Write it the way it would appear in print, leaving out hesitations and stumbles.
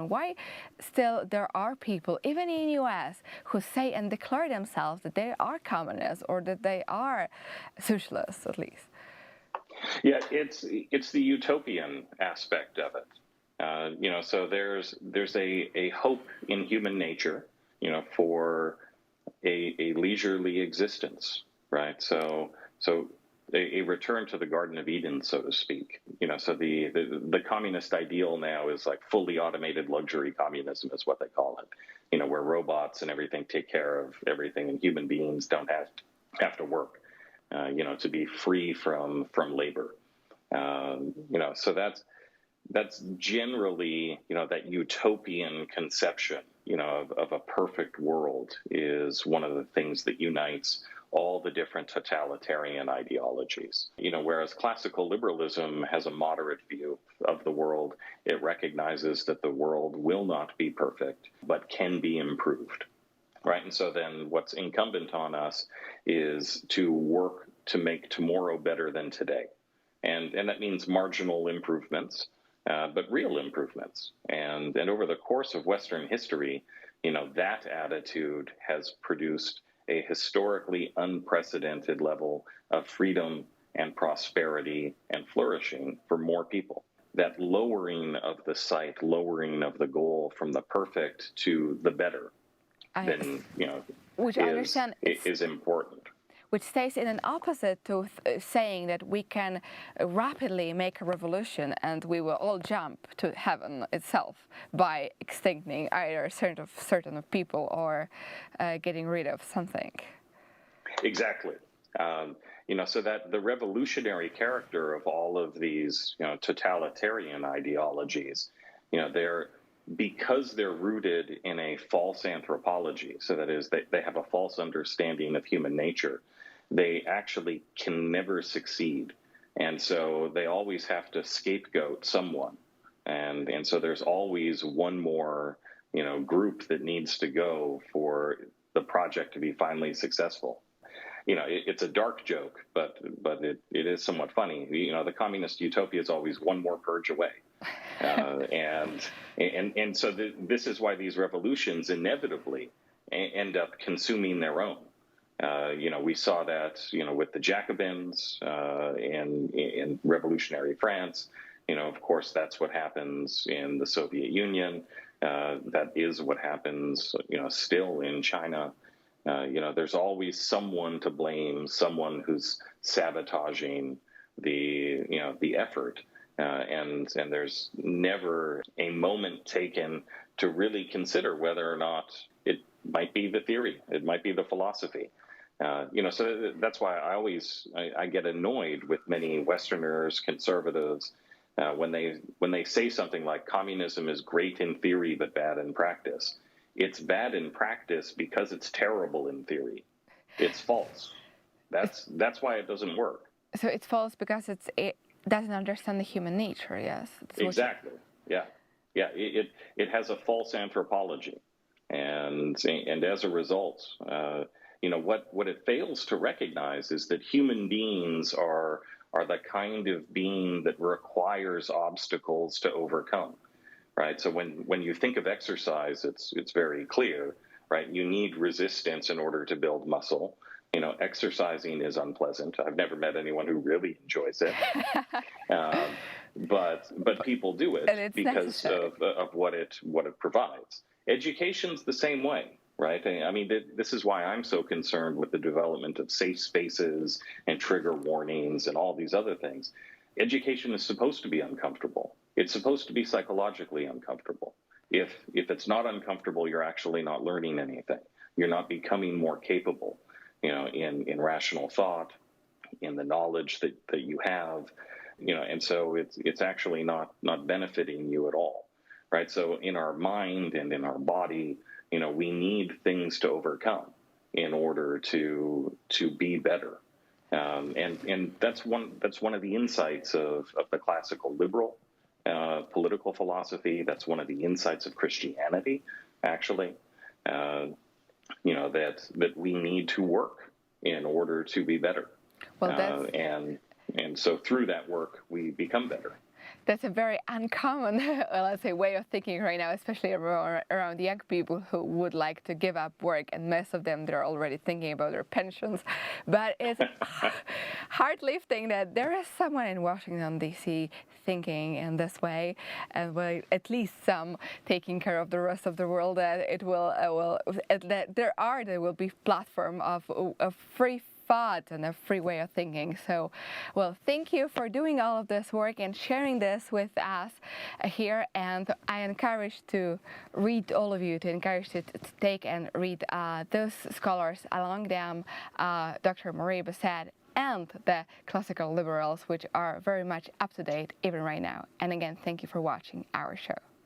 Why still there are people, even in the US, who say and declare themselves that they are communists or that they are socialists, at least? Yeah, it's the utopian aspect of it. So there's a hope in human nature, for a leisurely existence, right? So a return to the Garden of Eden, so to speak. So the communist ideal now is like fully automated luxury communism is what they call it. Where robots and everything take care of everything, and human beings don't have to work. To be free from labor. So that's generally, that utopian conception, of a perfect world is one of the things that unites all the different totalitarian ideologies. Whereas classical liberalism has a moderate view of the world, it recognizes that the world will not be perfect, but can be improved. Right. And so then what's incumbent on us is to work to make tomorrow better than today. And that means marginal improvements, but real improvements. And over the course of Western history, that attitude has produced a historically unprecedented level of freedom and prosperity and flourishing for more people. That lowering of the sight, lowering of the goal from the perfect to the better, then, which I understand is important. Which stays in an opposite to saying that we can rapidly make a revolution and we will all jump to heaven itself by extincting either certain people or getting rid of something. Exactly. So that the revolutionary character of all of these, totalitarian ideologies, because they're rooted in a false anthropology, so that is, they have a false understanding of human nature, they actually can never succeed. And so they always have to scapegoat someone. And so there's always one more, group that needs to go for the project to be finally successful. It's a dark joke, but it is somewhat funny. The communist utopia is always one more purge away. And so this is why these revolutions inevitably end up consuming their own. We saw that, with the Jacobins in revolutionary France. Of course, that's what happens in the Soviet Union. That is what happens, still in China. There's always someone to blame, someone who's sabotaging the effort. And there's never a moment taken to really consider whether or not it might be the theory, it might be the philosophy. So that's why I get annoyed with many Westerners, conservatives, when they say something like communism is great in theory but bad in practice. It's bad in practice because it's terrible in theory. It's false. That's why it doesn't work. So it's false because it doesn't understand the human nature. Yes. Exactly. Yeah. It has a false anthropology, and as a result, what it fails to recognize is that human beings are the kind of being that requires obstacles to overcome. Right. So when you think of exercise, it's very clear, right? You need resistance in order to build muscle. Exercising is unpleasant. I've never met anyone who really enjoys it. But people do it because of what it provides. Education's the same way, right? I mean, this is why I'm so concerned with the development of safe spaces and trigger warnings and all these other things. Education is supposed to be uncomfortable. It's supposed to be psychologically uncomfortable. If it's not uncomfortable, you're actually not learning anything. You're not becoming more capable, in rational thought, in the knowledge that you have, and so it's actually not benefiting you at all, right? So in our mind and in our body, we need things to overcome in order to be better. And that's one of the insights of the classical liberal political philosophy. That's one of the insights of Christianity, actually. That we need to work in order to be better. Well, and so through that work, we become better. That's a very uncommon, let's say, way of thinking right now, especially around young people who would like to give up work, and most of them, they're already thinking about their pensions. But it's heart lifting that there is someone in Washington, D.C. thinking in this way, and well, at least some taking care of the rest of the world, that it that there will be platform of free thought and a free way of thinking. So, well, thank you for doing all of this work and sharing this with us here. And I encourage to read all of you, to encourage you to take and read those scholars, along them Dr. Marie Bessette and the classical liberals, which are very much up to date even right now. And again, thank you for watching our show.